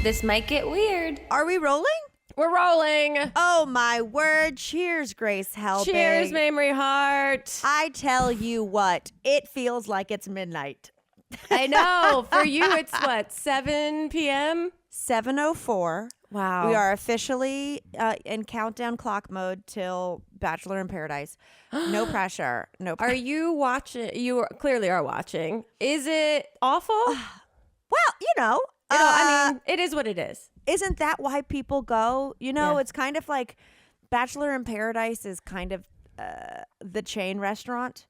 This might get weird. Are we rolling? We're rolling. Oh, my word. Cheers, Grace Helbig. Cheers, Mamrie Hart. I tell you what, it feels like it's midnight. I know. For you, it's what, 7 p.m.? 7:04. Wow. We are officially in countdown clock mode till Bachelor in Paradise. No pressure. No pressure. Are you watching? You clearly are watching. Is it awful? Well, you know, I mean, it is what it is. isn't that why people go? You know, Yeah. it's kind of like Bachelor in Paradise is kind of the chain restaurant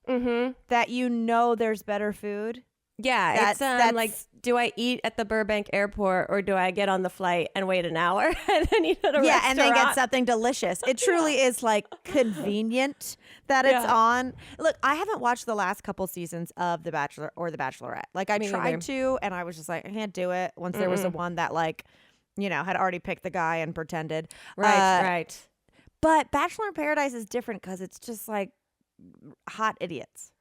that you know there's better food. Yeah, That's like, do I eat at the Burbank airport or do I get on the flight and wait an hour and then eat at a restaurant? And then get something delicious. It truly is like convenient that it's on. Look, I haven't watched the last couple seasons of The Bachelor or The Bachelorette. Like I tried to, and I was just like, I can't do it. Once there was the one that like, you know, had already picked the guy and pretended. Right. But Bachelor in Paradise is different because it's just like hot idiots.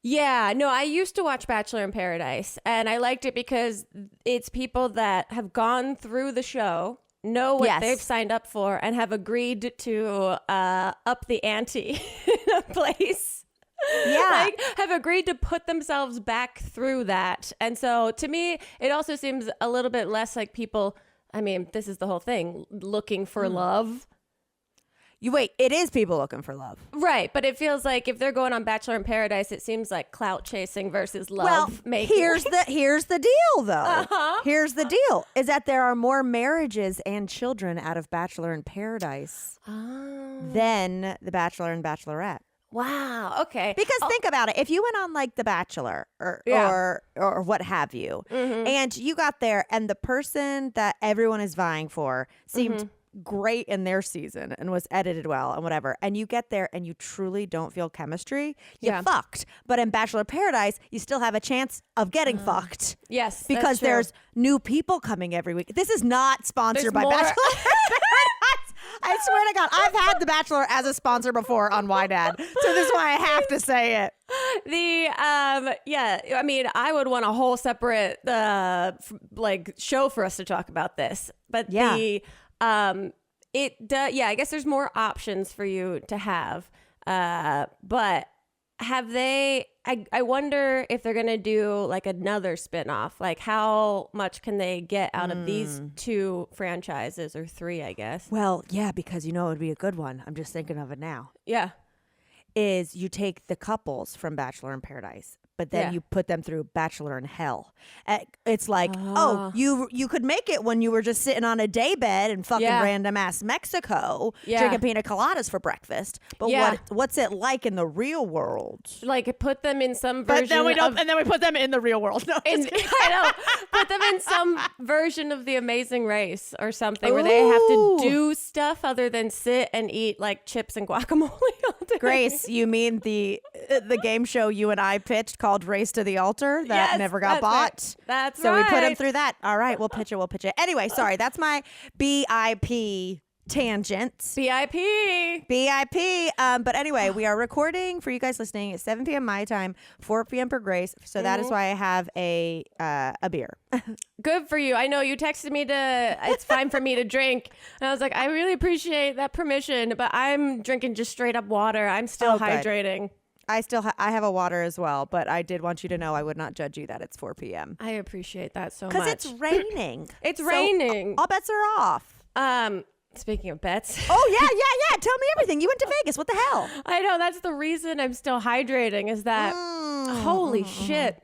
Yeah, no, I used to watch Bachelor in Paradise, and I liked it because it's people that have gone through the show, know what they've signed up for, and have agreed to up the ante in a place. Yeah. Like, have agreed to put themselves back through that. And so, to me, it also seems a little bit less like people, I mean, this is the whole thing, looking for love. It is people looking for love. Right, but it feels like if they're going on Bachelor in Paradise, it seems like clout chasing versus love making. Here's the deal, though. Here's the deal: is that there are more marriages and children out of Bachelor in Paradise than the Bachelor and Bachelorette. Wow. Okay. Because think about it: if you went on like The Bachelor or what have you, and you got there, and the person that everyone is vying for seemed great in their season and was edited well and whatever, and you get there and you truly don't feel chemistry, you're fucked. But in Bachelor Paradise, you still have a chance of getting fucked. Yes, because there's new people coming every week. This is not sponsored by Bachelor Paradise. I swear to God, I've had The Bachelor as a sponsor before on YDad, so this is why I have to say it. I mean, I would want a whole separate like show for us to talk about this, but I guess there's more options for you to have, but have they, I wonder if they're gonna do like another spinoff. Like how much can they get out of these two franchises, or three, I guess? Well, yeah, because you know it would be a good one. I'm just thinking of it now. Yeah. Is you take the couples from Bachelor in Paradise, but then you put them through Bachelor in Hell. It's like, you could make it when you were just sitting on a daybed in fucking random ass Mexico drinking pina coladas for breakfast. But what's it like in the real world? Like put them in some version. But then we don't, and then we put them in the real world. No, I know. Put them in some version of The Amazing Race or something where they have to do stuff other than sit and eat like chips and guacamole all day. Grace, you mean the game show you and I pitched called Race to the Altar that never got bought? That's so right. we put him through that. All right, we'll pitch it. Anyway, sorry, that's my BIP tangent. BIP. But anyway, we are recording for you guys listening at 7 p.m. my time, 4 p.m. for Grace. So that is why I have a beer. Good for you. I know you texted me it's fine for me to drink. And I was like, I really appreciate that permission, but I'm drinking just straight up water. I'm still hydrating. I have a water as well, but I did want you to know I would not judge you that it's 4 p.m. I appreciate that so much. Because it's raining. It's raining. All bets are off. Speaking of bets. Oh, yeah. Tell me everything. You went to Vegas. What the hell? I know. That's the reason I'm still hydrating is that, holy shit.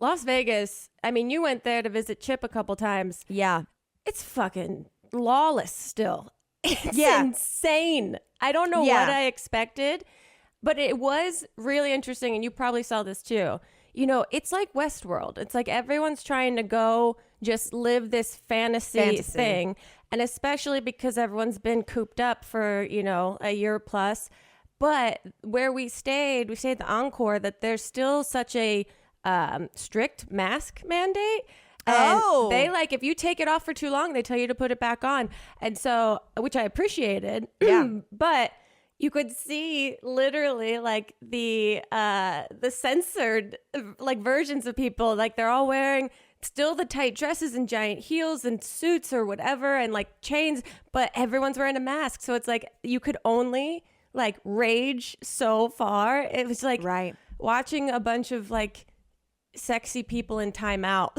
Las Vegas. I mean, you went there to visit Chip a couple times. Yeah. It's fucking lawless still. It's insane. I don't know what I expected, but it was really interesting. And you probably saw this too. You know, it's like Westworld. It's like everyone's trying to go just live this fantasy thing. And especially because everyone's been cooped up for, you know, a year plus. But where we stayed at the Encore, that there's still such a strict mask mandate. And they like, if you take it off for too long, they tell you to put it back on. And so, which I appreciated. Yeah. But you could see literally like the censored like versions of people, like they're all wearing still the tight dresses and giant heels and suits or whatever and like chains, but everyone's wearing a mask. So it's like you could only like rage so far. It was like watching a bunch of like sexy people in timeout.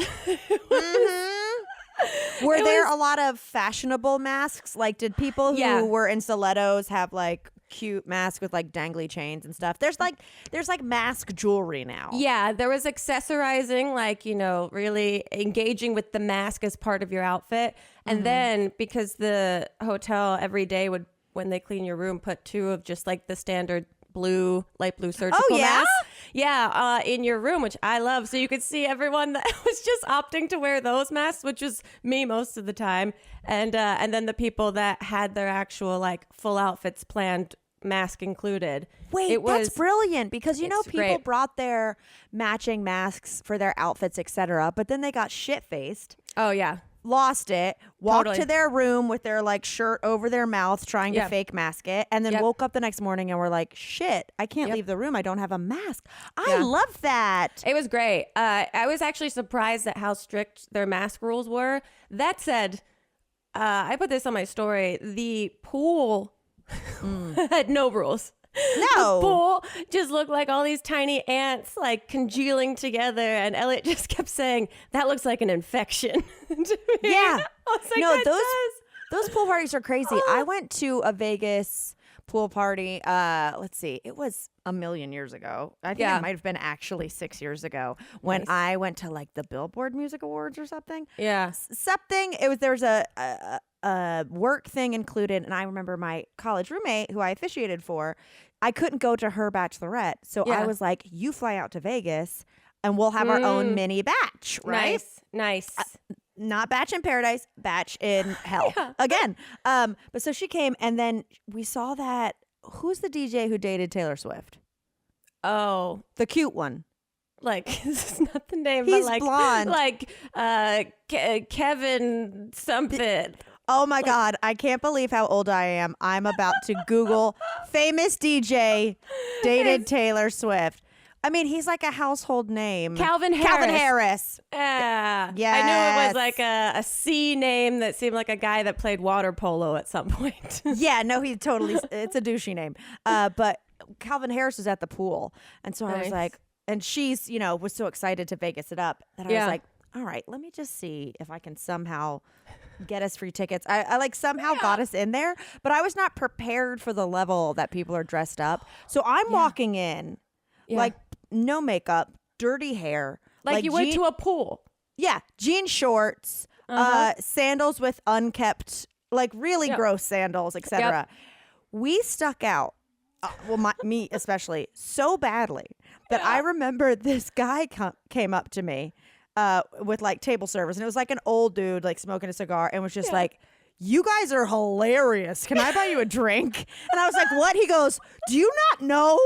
Were there a lot of fashionable masks? Like, did people who were in stilettos have like cute masks with like dangly chains and stuff? There's like mask jewelry now. Yeah, there was accessorizing, like, you know, really engaging with the mask as part of your outfit. And then because the hotel every day would, when they clean your room, put 2 of just like the standard light blue surgical masks. Yeah, in your room, which I love. So you could see everyone that was just opting to wear those masks, which was me most of the time. And then the people that had their actual like full outfits planned, mask included. Wait, that's brilliant, because you know people brought their matching masks for their outfits, etc. But then they got shit-faced. Oh yeah. Lost it, walked to their room with their like shirt over their mouth trying to fake mask it, and then woke up the next morning and were like, shit, I can't leave the room, I don't have a mask. I love that. It was great. I was actually surprised at how strict their mask rules were. That said, I put this on my story, the pool had no rules. No. The pool just looked like all these tiny ants like congealing together, and Elliot just kept saying, that looks like an infection to me. Yeah. I was like, no, those pool parties are crazy. I went to a Vegas pool party. Let's see, it was a million years ago. I think it might have been actually 6 years ago when I went to like the Billboard Music Awards or something. Yeah. Something. There was a work thing included, and I remember my college roommate who I officiated for, I couldn't go to her bachelorette, so I was like, you fly out to Vegas and we'll have our own mini batch, right? Nice. Not batch in paradise, batch in hell again. But so she came, and then we saw that, who's the DJ who dated Taylor Swift? Oh, the cute one. Like, this is not the name, he's but like blonde. Like Kevin something. Oh my God, I can't believe how old I am. I'm about to Google famous DJ dated Taylor Swift. I mean, he's like a household name. Calvin Harris. Yeah. Yes. I knew it was like a C name that seemed like a guy that played water polo at some point. Yeah, no, it's a douchey name. But Calvin Harris was at the pool. And so I was like, and she's, you know, was so excited to Vegas it up that I was like, all right, let me just see if I can somehow get us free tickets. I like somehow got us in there, but I was not prepared for the level that people are dressed up. So I'm walking in like no makeup, dirty hair. Like you went to a pool. Yeah. Jean shorts, sandals with unkept, like really gross sandals, etc. We stuck out. Me especially, so badly that I remember this guy came up to me with like table service, and it was like an old dude like smoking a cigar, and was just like, you guys are hilarious, can I buy you a drink? And I was like, what? He goes, do you not know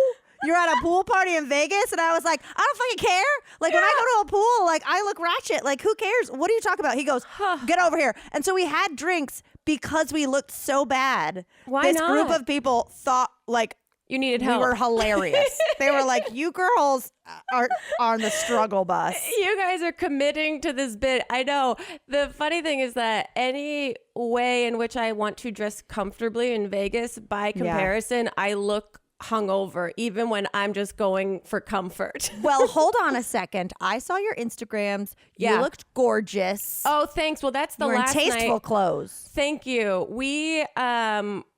you're at a pool party in Vegas? And I was like, I don't fucking care. Like when I go to a pool, like I look ratchet. Like who cares? What are you talking about? He goes, get over here. And so we had drinks because we looked so bad. Why this not? Group of people thought like you needed help. We were hilarious. They were like, you girls are on the struggle bus. You guys are committing to this bit. I know. The funny thing is that any way in which I want to dress comfortably in Vegas, by comparison, I look hungover, even when I'm just going for comfort. Well, hold on a second. I saw your Instagrams. You looked gorgeous. Oh, thanks. Well, that's the last night. Tasteful clothes. Thank you. We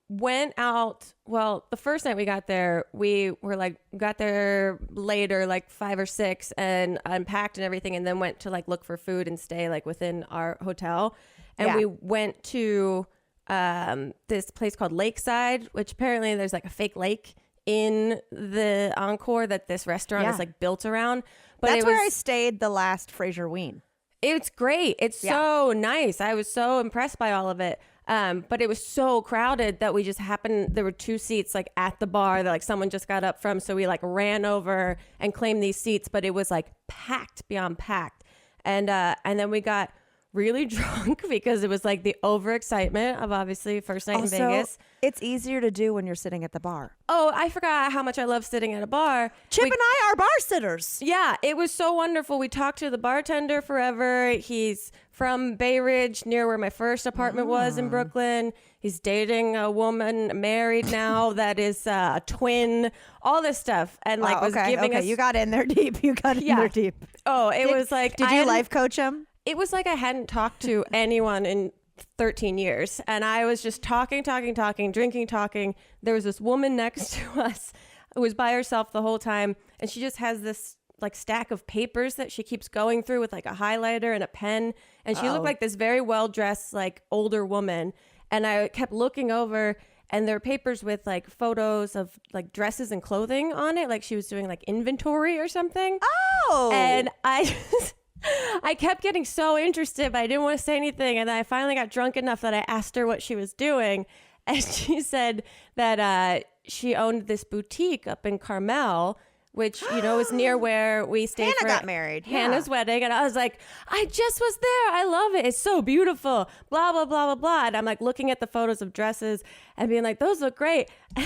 went out. Well, the first night we got there, we were like, got there later, like 5 or 6, and unpacked and everything, and then went to like look for food and stay like within our hotel. And we went to this place called Lakeside, which apparently there's like a fake lake in the Encore that this restaurant is like built around. But that's where I stayed the last Fraser Ween. It's great. It's so nice. I was so impressed by all of it. But it was so crowded that we just happened, there were 2 seats like at the bar that like someone just got up from. So we like ran over and claimed these seats, but it was like packed beyond packed. And then we got really drunk because it was like the overexcitement of obviously first night in Vegas. It's easier to do when you're sitting at the bar. Oh, I forgot how much I love sitting at a bar. Chip and I are bar sitters. Yeah, it was so wonderful. We talked to the bartender forever. He's from Bay Ridge, near where my first apartment was in Brooklyn. He's dating a woman, married now, that is a twin, all this stuff. And like was giving us... You got in there deep. You got in there deep. Oh, it was like... Did you life coach him? It was like I hadn't talked to anyone in 13 years. And I was just talking, drinking, talking. There was this woman next to us who was by herself the whole time. And she just has this like stack of papers that she keeps going through with like a highlighter and a pen. And she looked like this very well-dressed, like older woman. And I kept looking over and there were papers with like photos of like dresses and clothing on it. Like she was doing like inventory or something. Oh. And I kept getting so interested, but I didn't want to say anything. And then I finally got drunk enough that I asked her what she was doing. And she said that she owned this boutique up in Carmel, which, you know, is near where we stayed. Hannah got married. Hannah's wedding. And I was like, I just was there. I love it. It's so beautiful. Blah, blah, blah, blah, blah. And I'm like looking at the photos of dresses and being like, those look great. And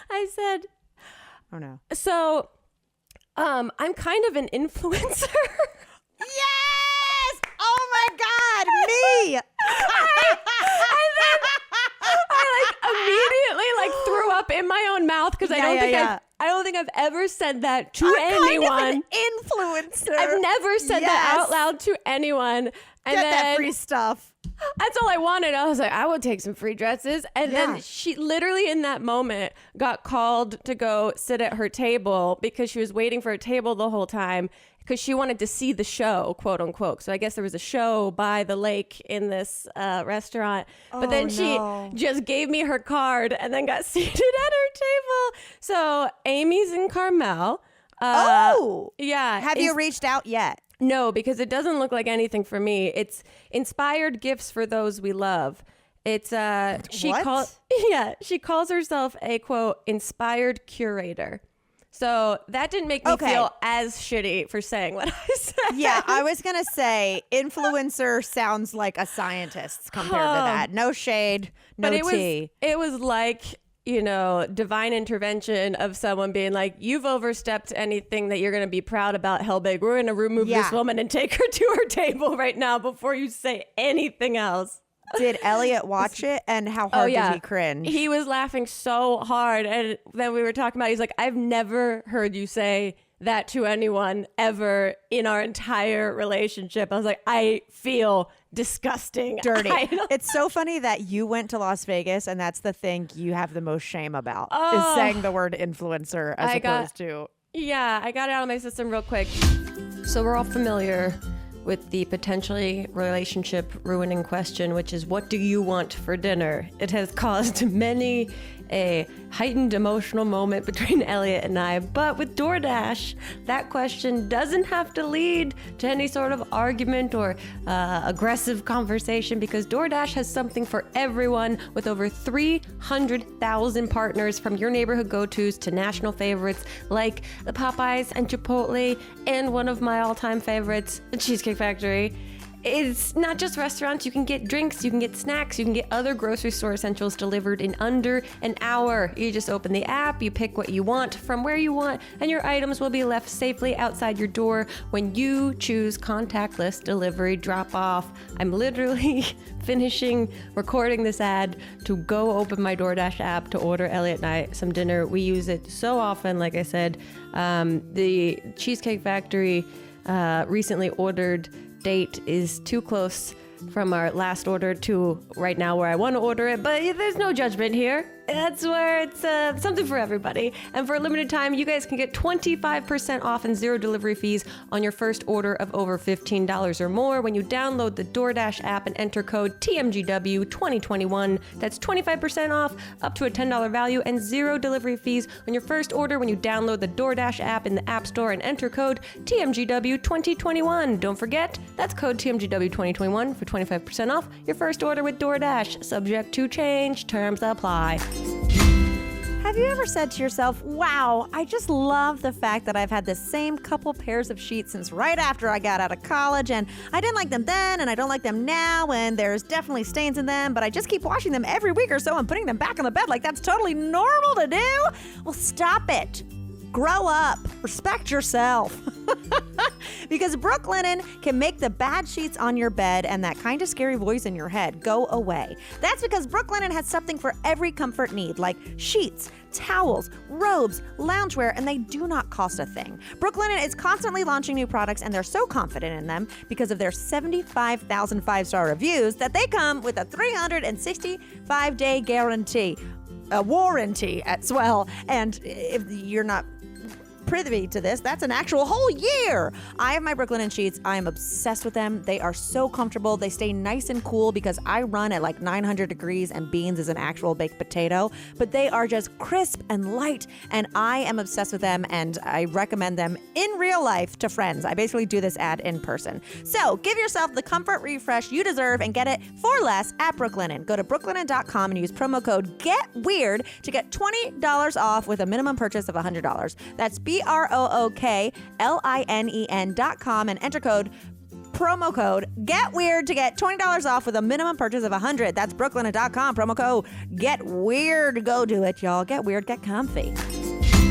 I said, oh no. So I'm kind of an influencer. Yes! Oh my God, me! I like immediately like threw up in my own mouth because I don't think I've ever said that to anyone. Kind of an influencer. I've never said that out loud to anyone. And get that free stuff. That's all I wanted. I was like, I would take some free dresses. And then she literally in that moment got called to go sit at her table because she was waiting for a table the whole time because she wanted to see the show, quote unquote. So I guess there was a show by the lake in this restaurant. But then she just gave me her card and then got seated at her table. So Amy's in Carmel. Yeah. Have you reached out yet? No, because it doesn't look like anything for me. It's inspired gifts for those we love. It's she calls herself a quote inspired curator. So that didn't make me feel as shitty for saying what I said. Yeah, I was gonna say influencer sounds like a scientist compared to that. No shade, no tea. It was like, you know, divine intervention of someone being like, you've overstepped anything that you're going to be proud about, Helbig. We're going to remove this woman and take her to her table right now before you say anything else. Did Elliot watch it? And how hard did he cringe? He was laughing so hard. And then we were talking about, he's like, I've never heard you say that to anyone ever in our entire relationship. I was like, I feel disgusting. Dirty. It's so funny that you went to Las Vegas and that's the thing you have the most shame about is saying the word influencer as opposed to... Yeah, I got it out of my system real quick. So we're all familiar with the potentially relationship ruining question, which is, what do you want for dinner? It has caused many a heightened emotional moment between Elliot and I. But with DoorDash, that question doesn't have to lead to any sort of argument or aggressive conversation because DoorDash has something for everyone with over 300,000 partners from your neighborhood go-tos to national favorites like the Popeyes and Chipotle and one of my all-time favorites, the Cheesecake Factory. It's not just restaurants. You can get drinks, you can get snacks, you can get other grocery store essentials delivered in under an hour. You just open the app, you pick what you want from where you want, and your items will be left safely outside your door when you choose contactless delivery drop-off. I'm literally finishing recording this ad to go open my DoorDash app to order Elliot and I some dinner. We use it so often, like I said. The Cheesecake Factory recently ordered date is too close from our last order to right now where I want to order it, but there's no judgment here. That's where it's something for everybody. And for a limited time, you guys can get 25% off and zero delivery fees on your first order of over $15 or more when you download the DoorDash app and enter code TMGW 2021. That's 25% off up to a $10 value and zero delivery fees on your first order when you download the DoorDash app in the App Store and enter code TMGW 2021. Don't forget, that's code TMGW 2021 for 25% off your first order with DoorDash. Subject to change. Terms apply. Have you ever said to yourself, wow, I just love the fact that I've had the same couple pairs of sheets since right after I got out of college, and I didn't like them then and I don't like them now, and there's definitely stains in them, but I just keep washing them every week or so and putting them back on the bed like that's totally normal to do? Well, stop it. Grow up. Respect yourself. Because Brooklinen can make the bad sheets on your bed and that kind of scary voice in your head go away. That's because Brooklinen has something for every comfort need, like sheets, towels, robes, loungewear, and they do not cost a thing. Brooklinen is constantly launching new products, and they're so confident in them because of their 75,000 five-star reviews that they come with a 365-day guarantee. A warranty as well. And if you're not privy to this, that's an actual whole year. I have my Brooklinen sheets. I am obsessed with them. They are so comfortable. They stay nice and cool because I run at like 900 degrees and beans is an actual baked potato, but they are just crisp and light, and I am obsessed with them, and I recommend them in real life to friends. I basically do this ad in person. So give yourself the comfort refresh you deserve and get it for less at Brooklinen. Go to brooklinen.com and use promo code GETWEIRD to get $20 off with a minimum purchase of $100. That's BROOKLINEN.com and enter promo code Get Weird to get $20 off with a minimum purchase of $100. That's brooklinen.com, promo code Get Weird. Go do it, y'all. Get weird, get comfy.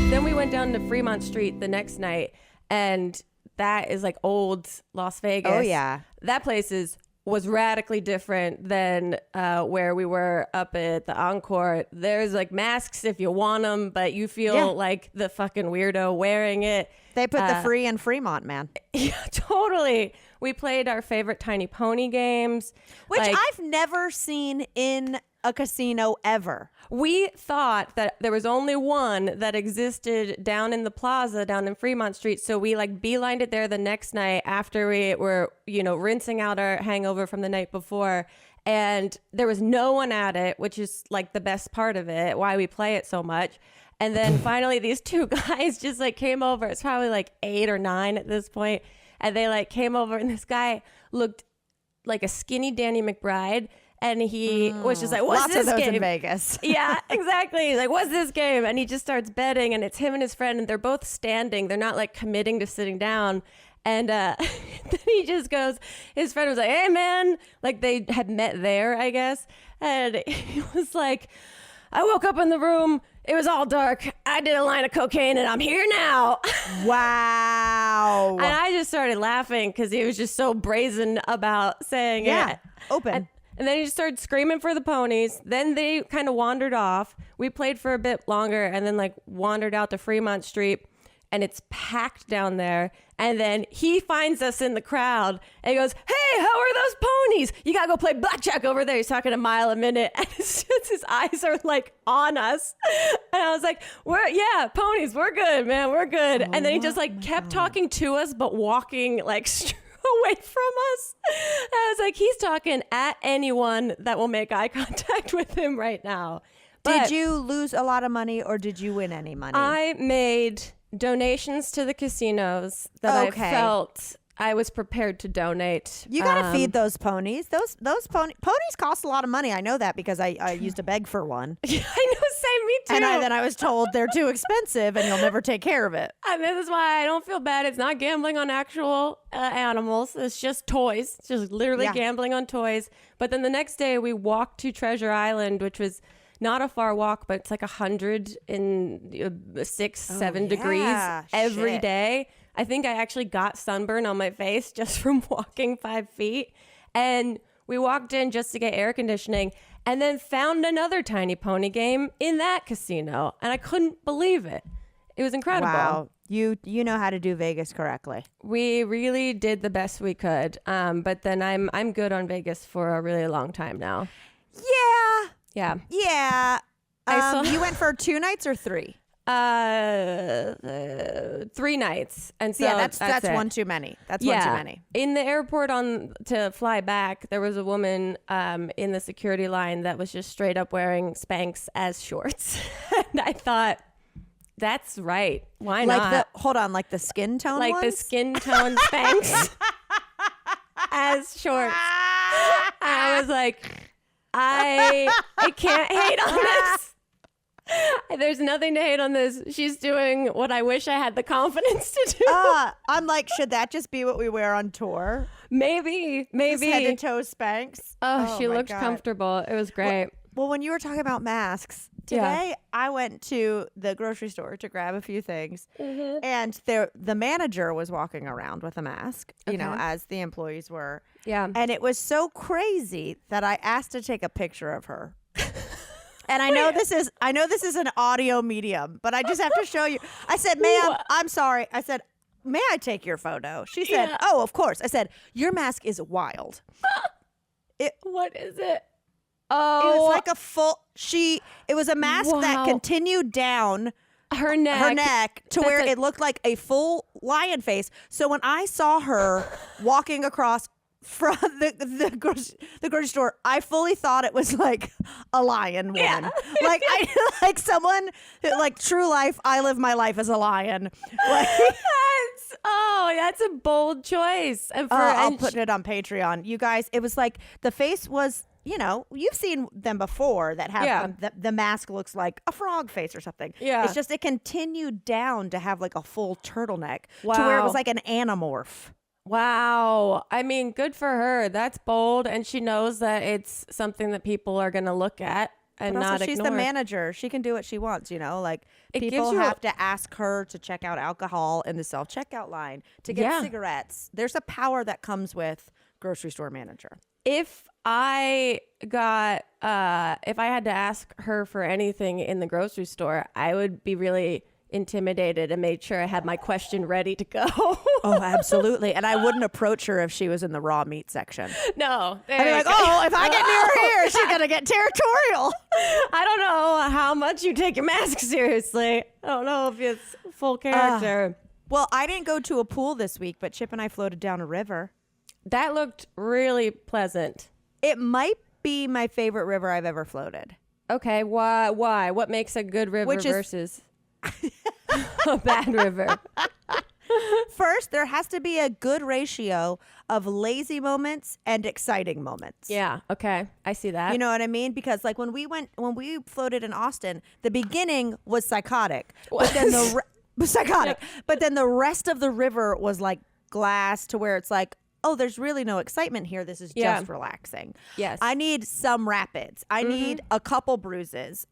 Then we went down to Fremont Street the next night, and that is like old Las Vegas. Oh, yeah. That place was radically different than where we were up at the Encore. There's like masks if you want them, but you feel like the fucking weirdo wearing it. They put the free in Fremont, man. Yeah, totally. We played our favorite Tiny Pony games. Which I've never seen in a casino ever. We thought that there was only one that existed down in the plaza down in Fremont Street, so we like beelined it there the next night after we were, rinsing out our hangover from the night before, and there was no one at it, which is like the best part of it, why we play it so much. And then finally these two guys just like came over. It's probably like 8 or 9 at this point, and they like came over, and this guy looked like a skinny Danny McBride. And he was just like, what's Lots this of those game? in Vegas. Yeah, exactly. He's like, what's this game? And he just starts betting, and it's him and his friend, and they're both standing. They're not like committing to sitting down. And then he just goes, his friend was like, hey, man. Like they had met there, I guess. And he was like, I woke up in the room. It was all dark. I did a line of cocaine, and I'm here now. Wow. And I just started laughing because he was just so brazen about saying it. Open. And then he just started screaming for the ponies. Then they kind of wandered off. We played for a bit longer and then like wandered out to Fremont Street, and it's packed down there. And then he finds us in the crowd and he goes, hey, how are those ponies? You got to go play blackjack over there. He's talking a mile a minute. And it's just his eyes are like on us. And I was like, ponies, we're good, man. We're good. And then he just like kept talking to us, but walking like away from us. I was like, he's talking at anyone that will make eye contact with him right now. Did you lose a lot of money, or did you win any money? I made donations to the casinos that I felt I was prepared to donate. You got to feed those ponies. Those ponies cost a lot of money. I know that because I used to beg for one. Yeah, I know, same, me too. And then I was told they're too expensive and you'll never take care of it. And this is why I don't feel bad. It's not gambling on actual animals. It's just toys. It's just literally gambling on toys. But then the next day we walked to Treasure Island, which was not a far walk, but it's like 106-7 degrees every day. I think I actually got sunburn on my face just from walking 5 feet. And we walked in just to get air conditioning and then found another Tiny Pony game in that casino. And I couldn't believe it. It was incredible. Wow. You know how to do Vegas correctly. We really did the best we could. But then I'm good on Vegas for a really long time now. Yeah. Yeah. You went for 2 nights or 3? 3 nights, and so that's one too many. That's one too many. In the airport to fly back, there was a woman in the security line that was just straight up wearing Spanx as shorts, and I thought, that's right. Why not? Like the skin tone, like ones? the skin tone Spanx as shorts. I was like, I can't hate on this. There's nothing to hate on this. She's doing what I wish I had the confidence to do. I'm like, should that just be what we wear on tour? Maybe. Just head to toe Spanx. She looked comfortable. It was great. Well, when you were talking about masks, today I went to the grocery store to grab a few things, and the manager was walking around with a mask, you know, as the employees were. Yeah. And it was so crazy that I asked to take a picture of her. And I know this is an audio medium, but I just have to show you. I said, ma'am, I'm sorry. I said, may I take your photo? She said, oh, of course. I said, your mask is wild. What is it? Oh, it was like a full. It was a mask that continued down her neck to where it looked like a full lion face. So when I saw her walking across from the grocery store, I fully thought it was like a lion woman. Like like someone like true life. I live my life as a lion. Like, that's a bold choice. I'll put it on Patreon, you guys. It was like the face was. You know, you've seen them before that have the mask looks like a frog face or something. Yeah. It's just it continued down to have like a full turtleneck to where it was like an anamorph. Wow. I mean, good for her. That's bold. And she knows that it's something that people are going to look at and but also not she's ignore. The manager. She can do what she wants, you know, like people have to ask her to check out alcohol in the self-checkout line to get cigarettes. There's a power that comes with grocery store manager. If I had to ask her for anything in the grocery store, I would be really intimidated and made sure I had my question ready to go. Oh, absolutely. And I wouldn't approach her if she was in the raw meat section. No. I'd be like, if I get near her here, she's going to get territorial. I don't know how much you take your mask seriously. I don't know if it's full character. Well, I didn't go to a pool this week, but Chip and I floated down a river. That looked really pleasant. It might be my favorite river I've ever floated. Okay, why? What makes a good river versus a bad river? First, there has to be a good ratio of lazy moments and exciting moments. Yeah, okay. I see that. You know what I mean? Because like when we floated in Austin, the beginning was psychotic. But then but then the rest of the river was like glass to where it's like, oh, there's really no excitement here. This is just relaxing. Yes. I need some rapids. I need a couple bruises.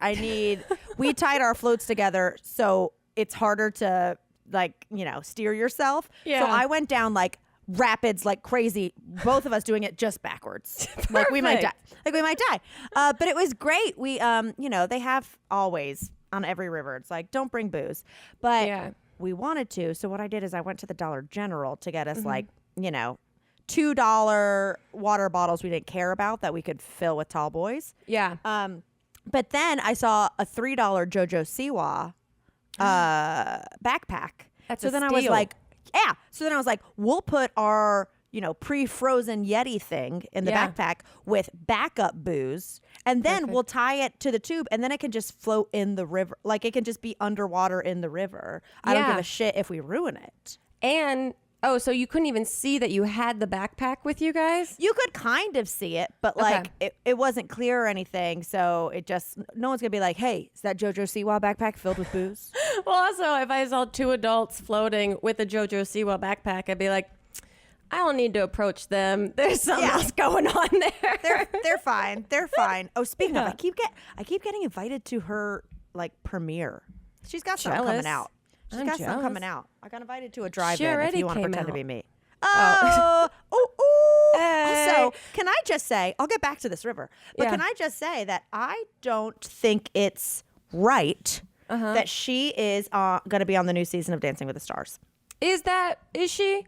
We tied our floats together so it's harder to like, you know, steer yourself. Yeah. So I went down like rapids like crazy, both of us doing it just backwards. Like we might die. But it was great. We, you know, they have always on every river. It's like, don't bring booze. But we wanted to. So what I did is I went to the Dollar General to get us like, you know, $2 water bottles we didn't care about that we could fill with tall boys. Yeah. But then I saw a $3 JoJo Siwa backpack. That's so a then steal. I was like, So then I was like, we'll put our, you know, pre-frozen Yeti thing in the backpack with backup booze, and then we'll tie it to the tube, and then it can just float in the river. Like it can just be underwater in the river. I don't give a shit if we ruin it. And so you couldn't even see that you had the backpack with you guys? You could kind of see it, but like it wasn't clear or anything. So it just, no one's going to be like, hey, is that JoJo Siwa backpack filled with booze? Well, also, if I saw two adults floating with a JoJo Siwa backpack, I'd be like, I don't need to approach them. There's something else going on there. They're fine. They're fine. Oh, speaking of, I keep getting invited to her like premiere. She's got something coming out. She's got something coming out. I got invited to a drive-in if you want to pretend to be me. Oh. Hey. Also, can I just say, I'll get back to this river, but can I just say that I don't think it's right that she is going to be on the new season of Dancing with the Stars. Is she?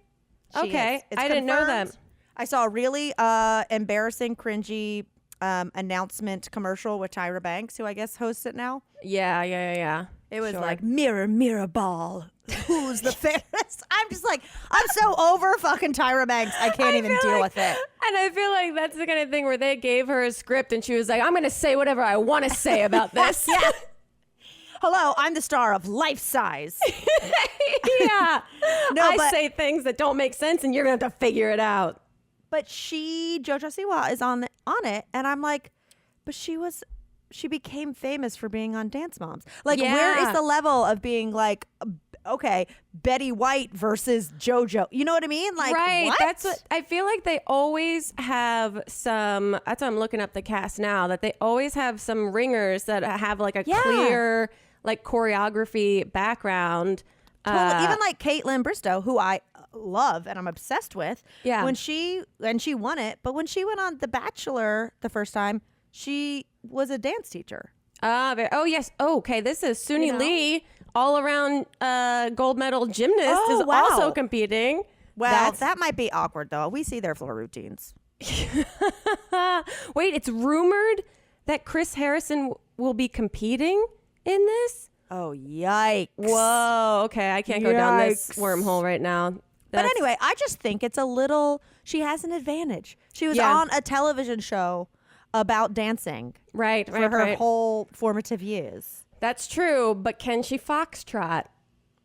Okay. I didn't know that. I saw a really embarrassing, cringy announcement commercial with Tyra Banks, who I guess hosts it now. Yeah. It was like, mirror, mirror ball. Who's the fairest? I'm just like, I'm so over fucking Tyra Banks. I can't even deal with it. And I feel like that's the kind of thing where they gave her a script and she was like, I'm going to say whatever I want to say about this. Yeah. Hello, I'm the star of Life Size. Yeah. I say things that don't make sense and you're going to have to figure it out. But JoJo Siwa is on it. And I'm like, but she was she became famous for being on Dance Moms. Like, where is the level of being like, okay, Betty White versus JoJo? You know what I mean? Like, right. what? That's what I feel like. They always have some. That's why I'm looking up the cast now. That they always have some ringers that have like a clear like choreography background. Totally. Even like Caitlin Bristow, who I love and I'm obsessed with. Yeah. When she won it, but when she went on The Bachelor the first time, she was a dance teacher. Oh yes. Oh, okay. This is Suni Lee, all around gold medal gymnast, is also competing. Well, that might be awkward though. We see their floor routines. Wait, it's rumored that Chris Harrison will be competing in this. Oh, yikes. Whoa. Okay. I can't go down this wormhole right now. But anyway, I just think it's a little, she has an advantage. She was on a television show about dancing. Right. For her whole formative years. That's true. But can she foxtrot?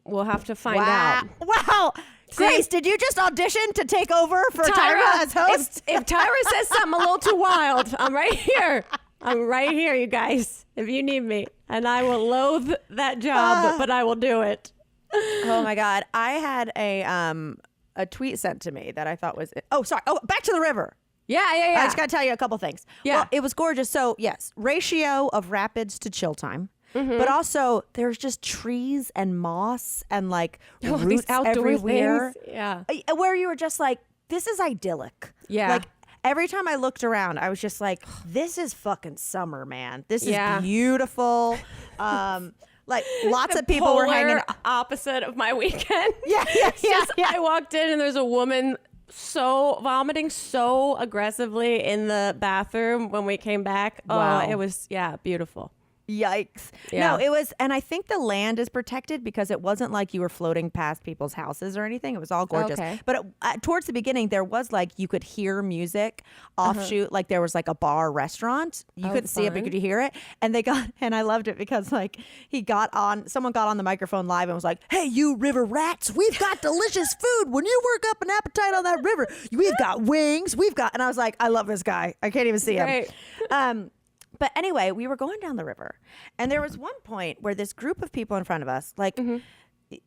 We'll have to find out. Wow. Grace, did you just audition to take over for Tyra as host? If Tyra says something a little too wild, I'm right here. I'm right here, you guys, if you need me. And I will loathe that job, but I will do it. Oh, my God. I had a tweet sent to me that I thought was... Oh, sorry. Oh, back to the river. Yeah. I just got to tell you a couple things. Yeah. Well, it was gorgeous. So, yes, ratio of rapids to chill time. Mm-hmm. But also, there's just trees and moss and like roots everywhere. Things. Yeah. Where you were just like, this is idyllic. Yeah. Like every time I looked around, I was just like, this is fucking summer, man. This is beautiful. Like lots of people were hanging opposite of my weekend. Yeah. I walked in and there's a woman vomiting so aggressively in the bathroom when we came back. Wow. Oh, it was beautiful. Yikes. Yeah. No, it was, and I think the land is protected because it wasn't like you were floating past people's houses or anything. It was all gorgeous. Okay. But towards the beginning, there was like, you could hear music offshoot. Like there was like a bar restaurant. You couldn't see it, but you could hear it. And and I loved it because like someone got on the microphone live and was like, hey, you river rats, we've got delicious food. When you work up an appetite on that river, we've got wings. And I was like, I love this guy. I can't even see him. Right. But anyway, we were going down the river and there was one point where this group of people in front of us, like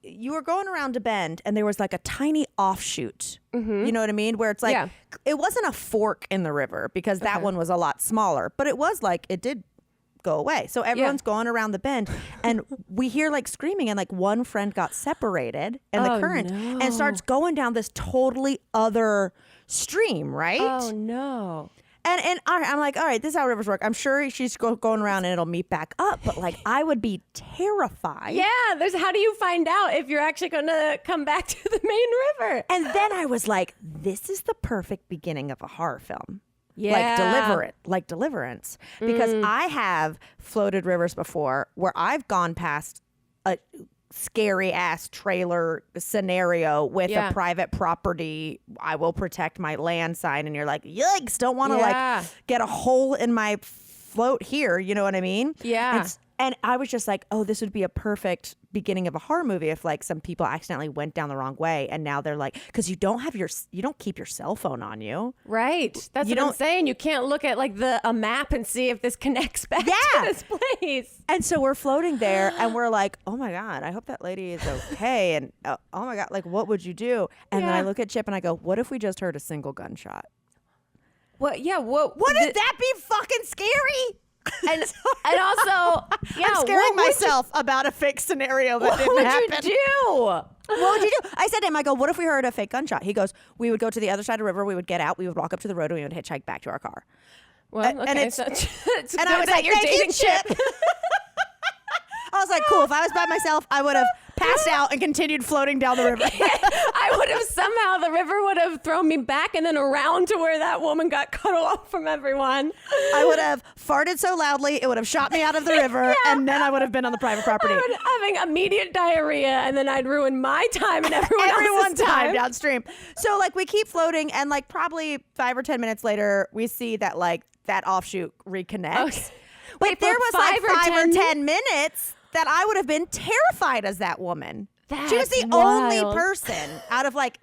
you were going around a bend and there was like a tiny offshoot, you know what I mean? Where it's like, it wasn't a fork in the river because that one was a lot smaller, but it was like, it did go away. So everyone's going around the bend and we hear like screaming and like one friend got separated in the current and starts going down this totally other stream, right? Oh no. And I'm like, all right, this is how rivers work. I'm sure she's going around and it'll meet back up. But like, I would be terrified. Yeah, how do you find out if you're actually going to come back to the main river? And then I was like, this is the perfect beginning of a horror film. Yeah. Like Deliverance. Because I have floated rivers before where I've gone past a scary ass trailer scenario with a private property. I will protect my land sign, and you're like, yikes, don't want to like get a hole in my float here. You know what I mean? Yeah. And I was just like, oh, this would be a perfect beginning of a horror movie if like some people accidentally went down the wrong way and now they're like, because you don't keep your cell phone on you. Right. That's what I'm saying. You can't look at like a map and see if this connects back to this place. And so we're floating there and we're like, oh my God, I hope that lady is okay. And oh my God, like what would you do? And then I look at Chip and I go, what if we just heard a single gunshot? What? Yeah. Wouldn't that be fucking scary? And also, I'm scaring myself about a fake scenario that didn't happen. What would you do? What would you do? I said to him, I go, what if we heard a fake gunshot? He goes, we would go to the other side of the river, we would get out, we would walk up to the road, and we would hitchhike back to our car. Well, okay. And it's and I was like, you're dating Chip. I was like, cool. If I was by myself, I would have passed out and continued floating down the river. I would have the river would have thrown me back and then around to where that woman got cut off from everyone. I would have farted so loudly, it would have shot me out of the river, and then I would have been on the private property. Having immediate diarrhea, and then I'd ruin my time and everyone's time downstream. So like we keep floating, and like probably 5 or 10 minutes later, we see that like that offshoot reconnects. But there was like 5 or 10 minutes that I would have been terrified as that woman. She was the only person out of like,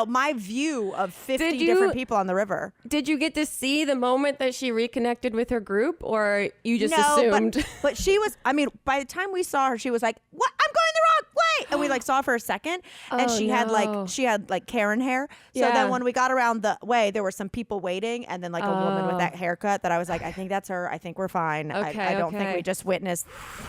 my view of 50 different people on the river. Did you get to see the moment that she reconnected with her group, or you just assumed? But she was, by the time we saw her, she was like, what? I'm going the wrong way. And we like saw her for a second, and she had like Karen hair. So then when we got around the way, there were some people waiting, and then like a woman with that haircut that I was like, I think that's her. I think we're fine. I don't think we just witnessed,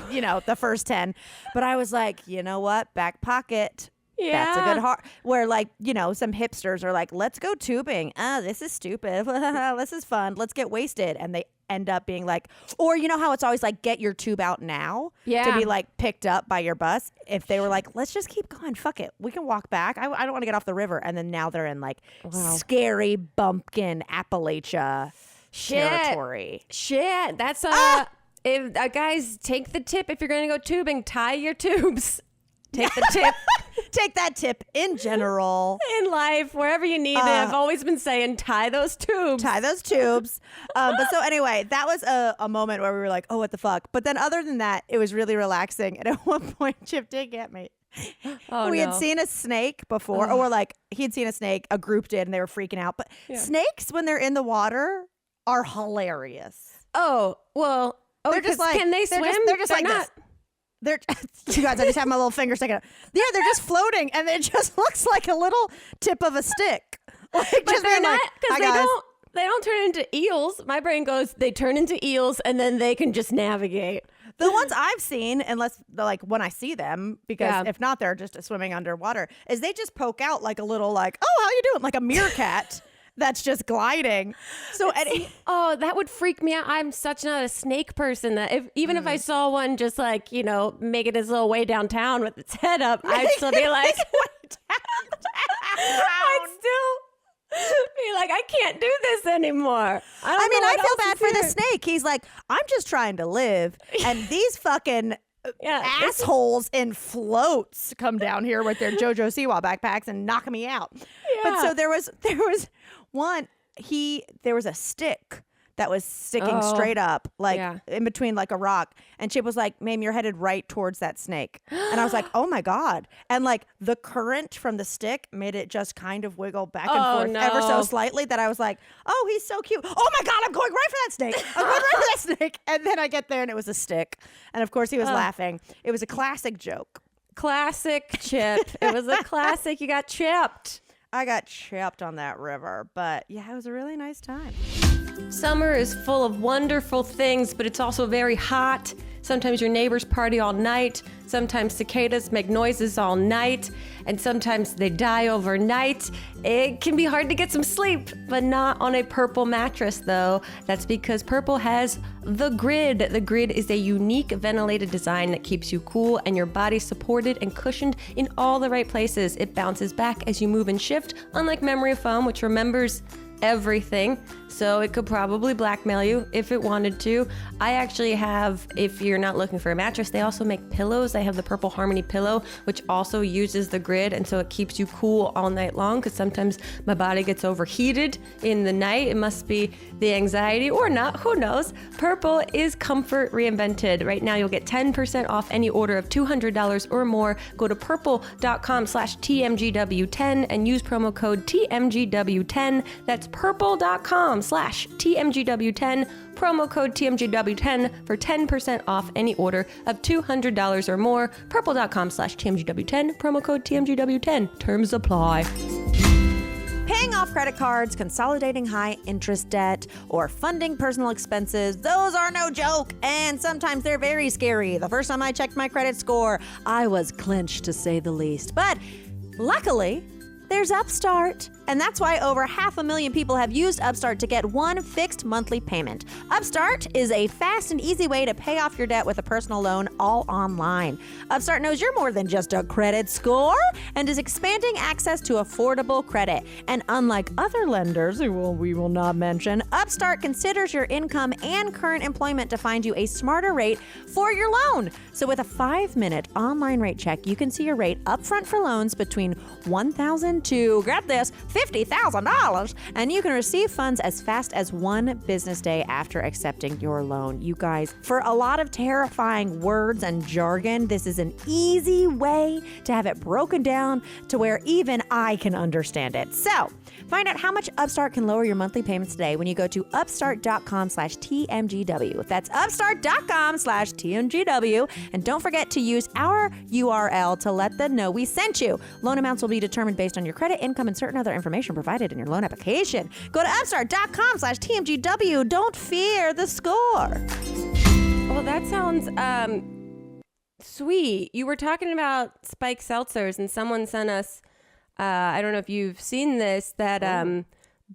the first 10. But I was like, you know what? Back pocket. Yeah. That's a good heart. Where some hipsters are like, let's go tubing. This is stupid. This is fun. Let's get wasted. And they end up being like, or how it's always like, get your tube out now to be like picked up by your bus. If they were like, let's just keep going. Fuck it. We can walk back. I don't want to get off the river. And then now they're in like scary bumpkin Appalachia territory. Shit. That's if guys, take the tip. If you're going to go tubing, tie your tubes. Take the tip. Take that tip in general. In life, wherever you need it. I've always been saying, tie those tubes. Tie those tubes. But so anyway, that was a moment where we were like, oh, what the fuck? But then other than that, it was really relaxing. And at one point, Chip did get me. We had seen a snake before. Or like, he had seen a snake, a group did, and they were freaking out. But snakes, when they're in the water, are hilarious. Oh, well. Oh, they're just like, can they swim? They're just like not. They're you guys, I just have my little finger sticking out. Yeah, they're just floating, and it just looks like a little tip of a stick. Like, but they're not, because they don't turn into eels. My brain goes, they turn into eels, and then they can just navigate. The ones I've seen, unless like when I see them, because if not, they're just swimming underwater, is they just poke out like a little like, oh, how you doing? Like a meerkat. That's just gliding. So that would freak me out. I'm such not a snake person that if I saw one just like, making its little way downtown with its head up, I'd still be like, I'd still be like, I can't do this anymore. I feel bad for the snake. He's like, I'm just trying to live. And these fucking assholes in floats come down here with their JoJo Siwa backpacks and knock me out. Yeah. But so there was one, there was a stick that was sticking straight up, like in between like a rock. And Chip was like, ma'am, you're headed right towards that snake. And I was like, oh my God. And like the current from the stick made it just kind of wiggle back and forth ever so slightly that I was like, oh, he's so cute. Oh my God, I'm going right for that snake. I'm going right for that snake. And then I get there and it was a stick. And of course he was laughing. It was a classic joke. Classic Chip. It was a classic. You got chipped. I got chipped on that river, but yeah, it was a really nice time. Summer is full of wonderful things, but it's also very hot. Sometimes your neighbors party all night. Sometimes cicadas make noises all night. And sometimes they die overnight. It can be hard to get some sleep, but not on a Purple mattress, though. That's because Purple has the Grid. The Grid is a unique ventilated design that keeps you cool and your body supported and cushioned in all the right places. It bounces back as you move and shift, unlike Mamrie foam, which remembers everything, so it could probably blackmail you if it wanted to. I actually have, if you're not looking for a mattress, they also make pillows. I have the Purple Harmony pillow, which also uses the Grid, and so it keeps you cool all night long, because sometimes my body gets overheated in the night. It must be the anxiety, or not, who knows. Purple is comfort reinvented. Right now you'll get 10% off any order of $200 or more. Go to purple.com/TMGW10 and use promo code TMGW10. That's purple.com/TMGW10, promo code TMGW10 for 10% off any order of $200 or more. Purple.com/TMGW10, promo code TMGW10. Terms apply. Paying off credit cards, consolidating high interest debt, or funding personal expenses, those are no joke, and sometimes they're very scary. The first time I checked my credit score, I was clenched to say the least. But luckily, there's Upstart. And that's why over 500,000 people have used Upstart to get one fixed monthly payment. Upstart is a fast and easy way to pay off your debt with a personal loan all online. Upstart knows you're more than just a credit score and is expanding access to affordable credit. And unlike other lenders, who we will not mention, Upstart considers your income and current employment to find you a smarter rate for your loan. So with a 5-minute online rate check, you can see your rate upfront for loans between $1,000 on to, get this, $50,000, and you can receive funds as fast as 1 business day after accepting your loan. You guys, for a lot of terrifying words and jargon, this is an easy way to have it broken down to where even I can understand it. So, find out how much Upstart can lower your monthly payments today when you go to upstart.com/TMGW. That's upstart.com/TMGW. And don't forget to use our URL to let them know we sent you. Loan amounts will be determined based on your credit, income, and certain other information provided in your loan application. Go to upstart.com/TMGW. Don't fear the score. Well, that sounds sweet. You were talking about Spike Seltzers, and someone sent us, I don't know if you've seen this, that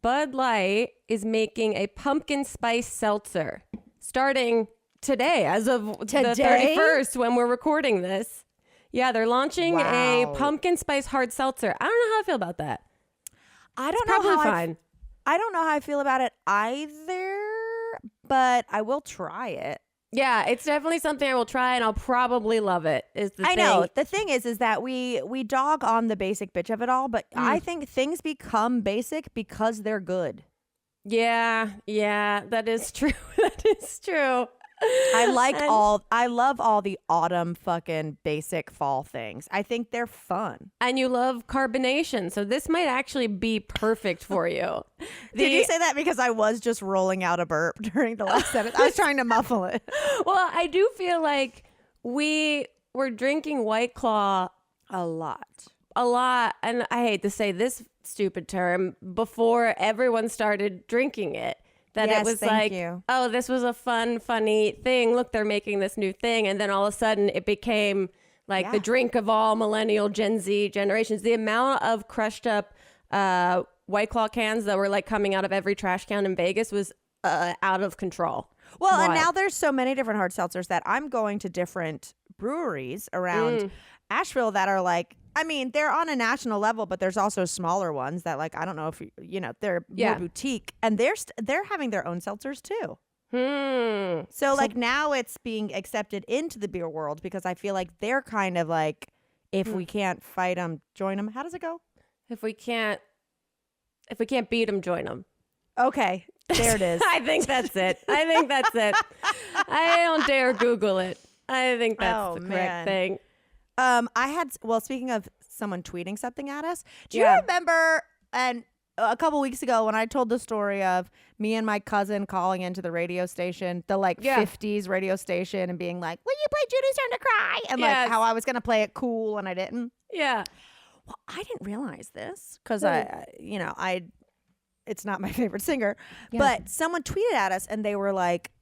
Bud Light is making a pumpkin spice seltzer starting today, as of the 31st when we're recording this. Yeah, they're launching a pumpkin spice hard seltzer. I don't know how I feel about that. I don't know how I feel about it either, but I will try it. Yeah, it's definitely something I will try, and I'll probably love it. I know. The thing is that we dog on the basic bitch of it all, but I think things become basic because they're good. Yeah, that is true. That is true. I love all the autumn fucking basic fall things. I think they're fun. And you love carbonation, so this might actually be perfect for you. Did you say that because I was just rolling out a burp during the last sentence? I was trying to muffle it. Well, I do feel like we were drinking White Claw a lot. And I hate to say this stupid term, before everyone started drinking it. That it was like, oh, this was a funny thing. Look, they're making this new thing. And then all of a sudden it became like the drink of all millennial Gen Z generations. The amount of crushed up White Claw cans that were like coming out of every trash can in Vegas was out of control. Well, and now there's so many different hard seltzers that I'm going to different breweries around Asheville that are like, I mean, they're on a national level, but there's also smaller ones that, like, I don't know if they're more boutique, and they're having their own seltzers too. So like now it's being accepted into the beer world because I feel like they're kind of like, if we can't fight them, join them. How does it go? If we can't beat them, join them. Okay, there it is. I think that's it. I don't dare Google it. I think that's the correct thing. Speaking of someone tweeting something at us, do you remember, and a couple weeks ago when I told the story of me and my cousin calling into the radio station, the 50s radio station, and being like, will you play Judy's Turn to Cry? And like how I was going to play it cool and I didn't. Yeah. Well, I didn't realize this because it's not my favorite singer, but someone tweeted at us and they were like,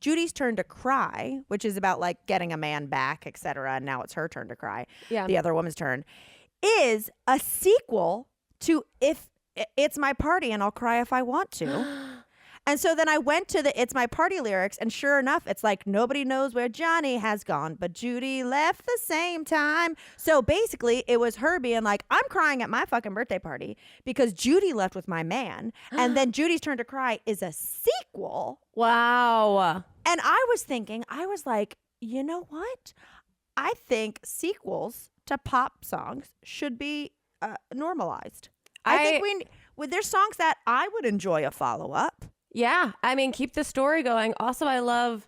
Judy's Turn to Cry, which is about like getting a man back, etc. And now it's her turn to cry. Yeah. The other woman's turn is a sequel to If It's My Party and I'll Cry If I Want to. And so then I went to the It's My Party lyrics, and sure enough, it's like, nobody knows where Johnny has gone, but Judy left the same time. So basically, it was her being like, I'm crying at my fucking birthday party because Judy left with my man. And then Judy's Turn to Cry is a sequel. Wow. And I was like, you know what? I think sequels to pop songs should be normalized. I think there's songs that I would enjoy a follow-up. Yeah. I mean, keep the story going. Also, I love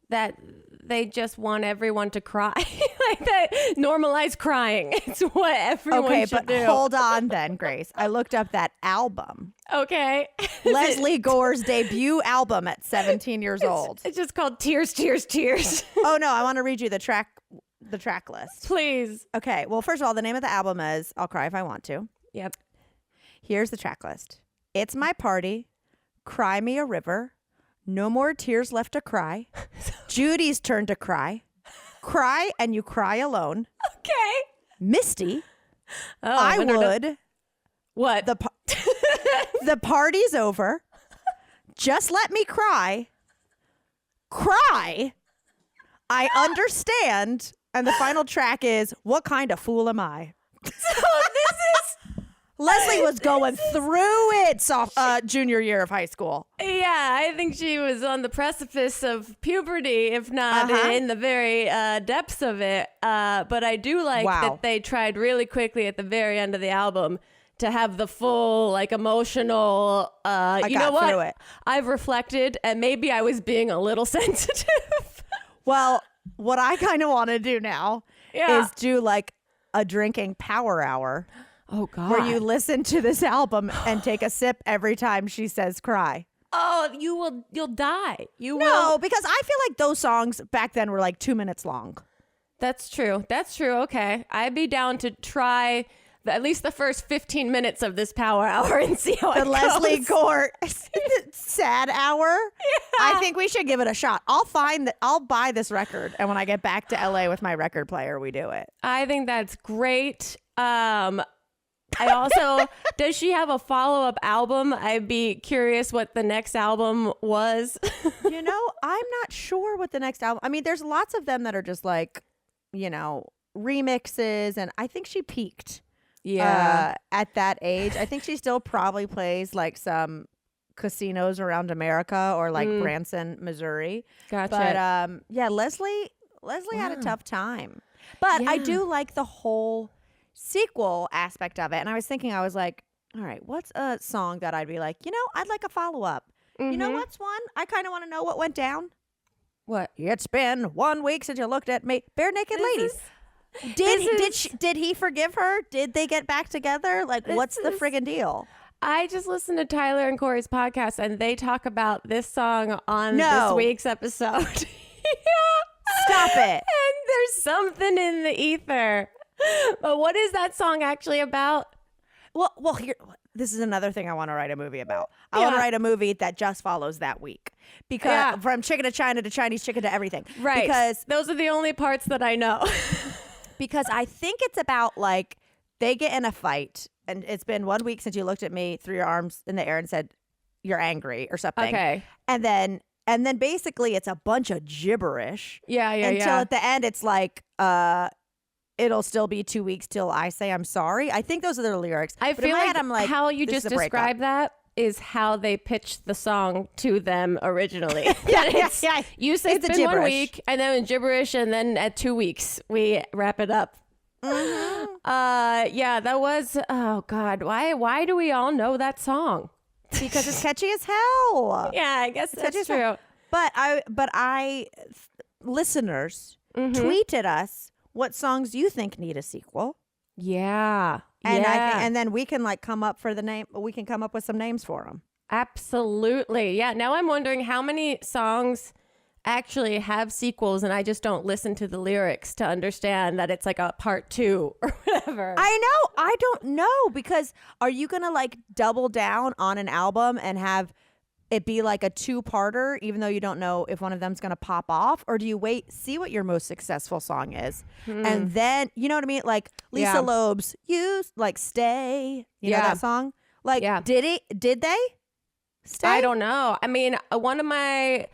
that they just want everyone to cry. Like that, normalize crying. It's what everyone should do. Okay, but hold on then, Grace. I looked up that album. Okay. Leslie Gore's debut album at 17 years old. It's just called Tears, Tears, Tears. Oh, no. I want to read you the track list. Please. Okay. Well, first of all, the name of the album is I'll Cry If I Want to. Yep. Here's the track list. It's My Party. Cry Me a River. No More Tears Left to Cry. Judy's Turn to Cry. Cry and You Cry Alone. Okay. Misty. I Would. What? The Party's Over. Just Let Me Cry. Cry. I Understand. And the final track is What Kind of Fool Am I? So this is... Leslie was going through it junior year of high school. Yeah, I think she was on the precipice of puberty, if not in the very depths of it. But I do like that they tried really quickly at the very end of the album to have the full like emotional you know what? Through it. I've reflected and maybe I was being a little sensitive. Well, what I kind of want to do now is do like a drinking power hour. Oh God. Where you listen to this album and take a sip every time she says cry. Oh, you'll die. No, because I feel like those songs back then were like 2 minutes long. That's true. Okay. I'd be down to try at least the first 15 minutes of this power hour and see how it goes. The Leslie Gore sad hour. Yeah. I think we should give it a shot. I'll buy this record, and when I get back to LA with my record player, we do it. I think that's great. I also, does she have a follow-up album? I'd be curious what the next album was. I'm not sure what the next album. I mean, there's lots of them that are just like, remixes, and I think she peaked. Yeah. At that age, I think she still probably plays like some casinos around America or like Branson, Missouri. Gotcha. But Leslie had a tough time. But I do like the whole sequel aspect of it. And I was thinking, I was like, all right, what's a song that I'd be like, I'd like a follow up. You know what's one? I kind of want to know what went down. What? It's been 1 week since you looked at me. Bare Naked Ladies. Did he forgive her? Did they get back together? Like, what's the friggin' deal? I just listened to Tyler and Corey's podcast, and they talk about this song on this week's episode. Stop it. And there's something in the ether. But what is that song actually about? Well, here, this is another thing I want to write a movie about. I want to write a movie that just follows that week. Because from chicken to China to Chinese chicken to everything. Right. Because those are the only parts that I know. Because I think it's about like they get in a fight and it's been 1 week since you looked at me, threw your arms in the air and said you're angry or something. Okay. And then basically it's a bunch of gibberish. Yeah. Until at the end it's like it'll still be 2 weeks till I say I'm sorry. I think those are the lyrics. I feel like, I'm like how you just described that is how they pitched the song to them originally. Yeah. You say it's been 1 week, and then gibberish, and then at 2 weeks we wrap it up. That was, oh God, why do we all know that song? Because it's catchy as hell. Yeah, I guess that's true. But I listeners tweeted us what songs you think need a sequel. Yeah. And then we can like come up with some names for them. Absolutely. Yeah. Now I'm wondering how many songs actually have sequels and I just don't listen to the lyrics to understand that it's like a part 2 or whatever. I know. I don't know, because are you going to like double down on an album and have it be like a 2-parter, even though you don't know if one of them's going to pop off? Or do you wait, see what your most successful song is? And then, you know what I mean? Like Lisa Loeb's Stay, you know that song? Like, did they stay? I don't know. I mean, one of my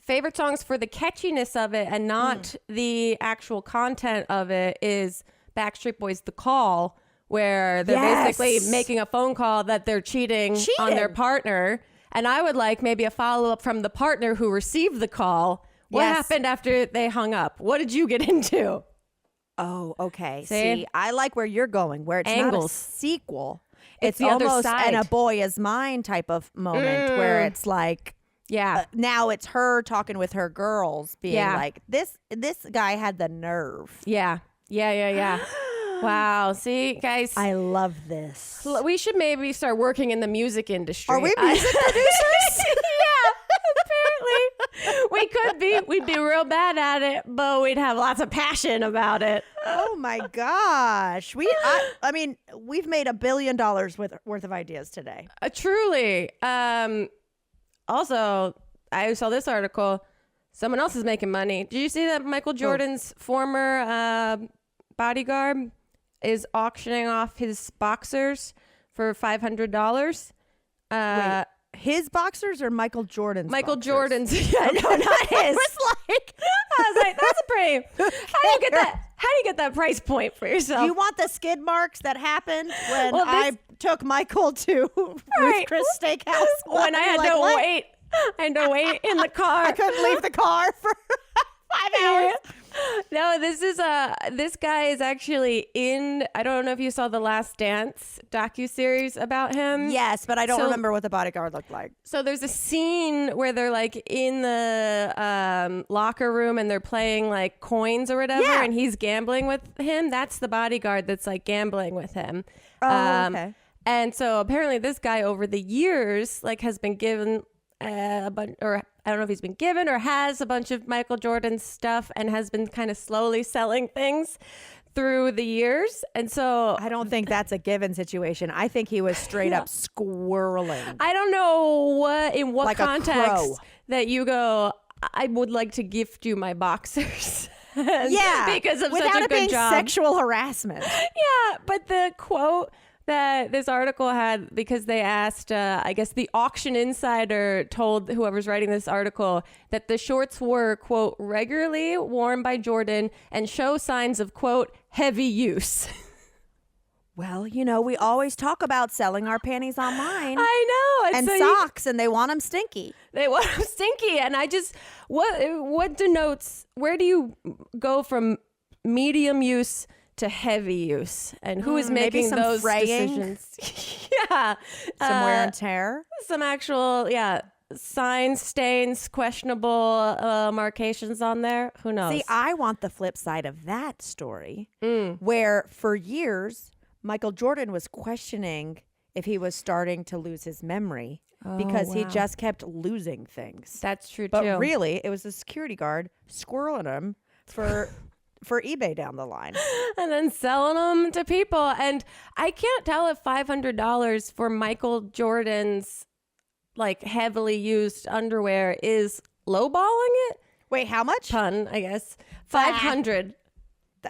favorite songs for the catchiness of it and not the actual content of it is Backstreet Boys' The Call, where they're basically making a phone call that they're cheating on their partner. And I would like maybe a follow-up from the partner who received the call. What happened after they hung up? What did you get into? Oh, okay. See, I like where you're going, where it's Angles. Not a sequel. It's the other almost side. an A Boy Is Mine type of moment where it's like, now it's her talking with her girls being like, this guy had the nerve. Yeah. Wow. See, guys. I love this. We should maybe start working in the music industry. Are we music producers? Apparently. We could be. We'd be real bad at it, but we'd have lots of passion about it. Oh my gosh. I mean, we've made $1 billion worth of ideas today. Truly. Also, I saw this article. Someone else is making money. Did you see that Michael Jordan's former bodyguard is auctioning off his boxers for $500? Wait, his boxers or Michael Jordan's? Michael boxers? Jordan's. Yeah, no, not his. I was like, that's a pretty. How do you get that? How do you get that price point for yourself? Do you want the skid marks that happened when I took Michael to Ruth Chris Steakhouse? When I had to wait. I had to wait in the car. I couldn't leave the car for 5 hours. No, this guy is actually in, I don't know if you saw the Last Dance docuseries about him. Yes, but I don't remember what the bodyguard looked like. So there's a scene where they're like in the locker room and they're playing like coins or whatever, and he's gambling with him. That's the bodyguard that's like gambling with him. Okay. And so apparently this guy over the years like has been given a bunch, or I don't know if he's been given or has a bunch of Michael Jordan stuff and has been kind of slowly selling things through the years. And so I don't think that's a given situation. I think he was straight up squirreling. I don't know in what like context that you go, I would like to gift you my boxers. Because of without such a it good being job. sexual harassment. Yeah, but the quote that this article had, because they asked, I guess the auction insider told whoever's writing this article that the shorts were, quote, regularly worn by Jordan and show signs of, quote, heavy use. Well, you know, we always talk about selling our panties online. I know. And so socks, and they want them stinky. They want them stinky. And I just, what denotes, where do you go from medium use to heavy use, and who is making those decisions? Some wear and tear, some actual signs, stains, questionable markations on there. Who knows? See, I want the flip side of that story, where for years Michael Jordan was questioning if he was starting to lose his memory because he just kept losing things. That's true but too. But really, it was the security guard squirreling him for eBay down the line. And then selling them to people. And I can't tell if $500 for Michael Jordan's like heavily used underwear is lowballing it. Wait, how much? Pun, I guess. 500.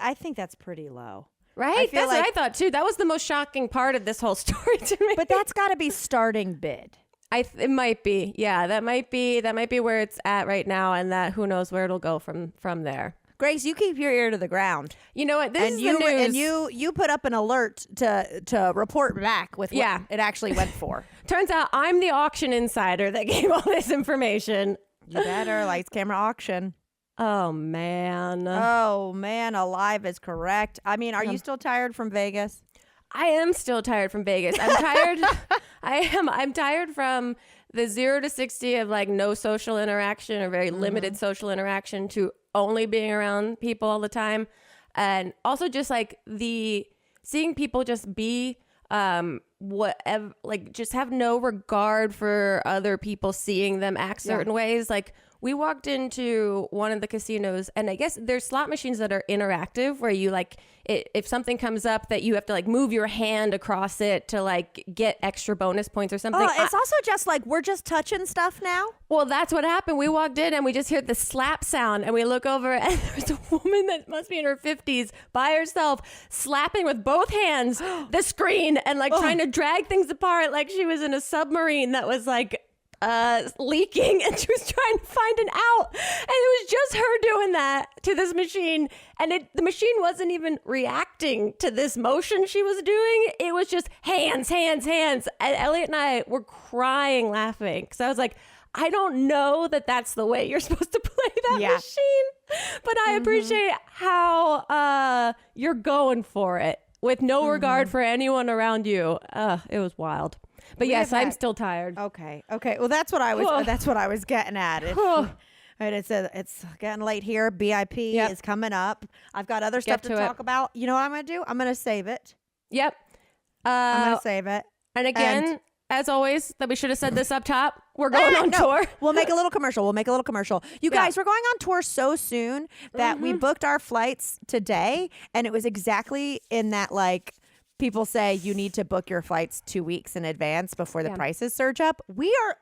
I think that's pretty low. Right? That's what I thought too. That was the most shocking part of this whole story to me. But that's got to be starting bid. It might be. Yeah, that might be where it's at right now, and that who knows where it'll go from there. Grace, you keep your ear to the ground. You know what? This is the news. And you put up an alert to report back with what it actually went for. Turns out I'm the auction insider that gave all this information. You better. Lights, camera, auction. Oh, man. Alive is correct. I mean, are you still tired from Vegas? I am still tired from Vegas. I'm tired. I'm tired from the 0 to 60 of like no social interaction or very limited social interaction to only being around people all the time. And also just like seeing people just be whatever, like just have no regard for other people seeing them act certain ways. Like we walked into one of the casinos, and I guess there's slot machines that are interactive where you like if something comes up that you have to like move your hand across it to like get extra bonus points or something. It's also just like we're just touching stuff now. Well, that's what happened. We walked in and we just heard the slap sound, and we look over and there's a woman that must be in her 50s by herself slapping with both hands the screen and like trying to drag things apart like she was in a submarine that was like leaking, and she was trying to find an out, and it was just her doing that to this machine, and the machine wasn't even reacting to this motion she was doing. It was just hands. And Elliot and I were crying laughing because I was like, I don't know that that's the way you're supposed to play that machine, but I appreciate how you're going for it with no regard for anyone around you. It was wild. But yes, I'm still tired. Okay. Well, that's what I was. That's what I was getting at. It's getting late here. BIP is coming up. I've got other stuff to talk about. You know what I'm going to do? I'm going to save it. Yep. I'm going to save it. And again, as always, that we should have said this up top. We're going on tour. We'll make a little commercial. You guys, we're going on tour so soon that we booked our flights today, and it was exactly in that like. People say you need to book your flights 2 weeks in advance before the prices surge up. We're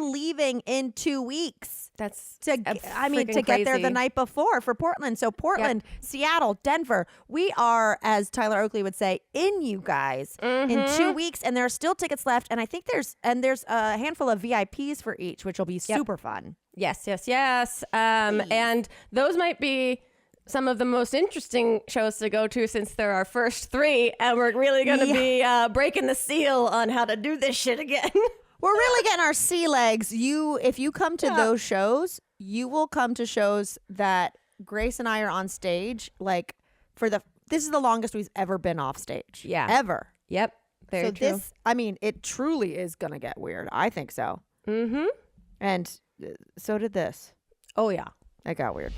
leaving in 2 weeks. That's to get there the night before for Portland. So Portland, Seattle, Denver. We are, as Tyler Oakley would say, in you guys in 2 weeks, and there are still tickets left. And I think there's a handful of VIPs for each, which will be super fun. Yes. And those might be some of the most interesting shows to go to since they're our first 3, and we're really going to be breaking the seal on how to do this shit again. We're really getting our sea legs. If you come to those shows, you will come to shows that Grace and I are on stage. Like this is the longest we've ever been off stage. Yeah. Ever. Yep. Very true. It truly is gonna get weird. I think so. Mm-hmm. And so did this. Oh yeah. It got weird.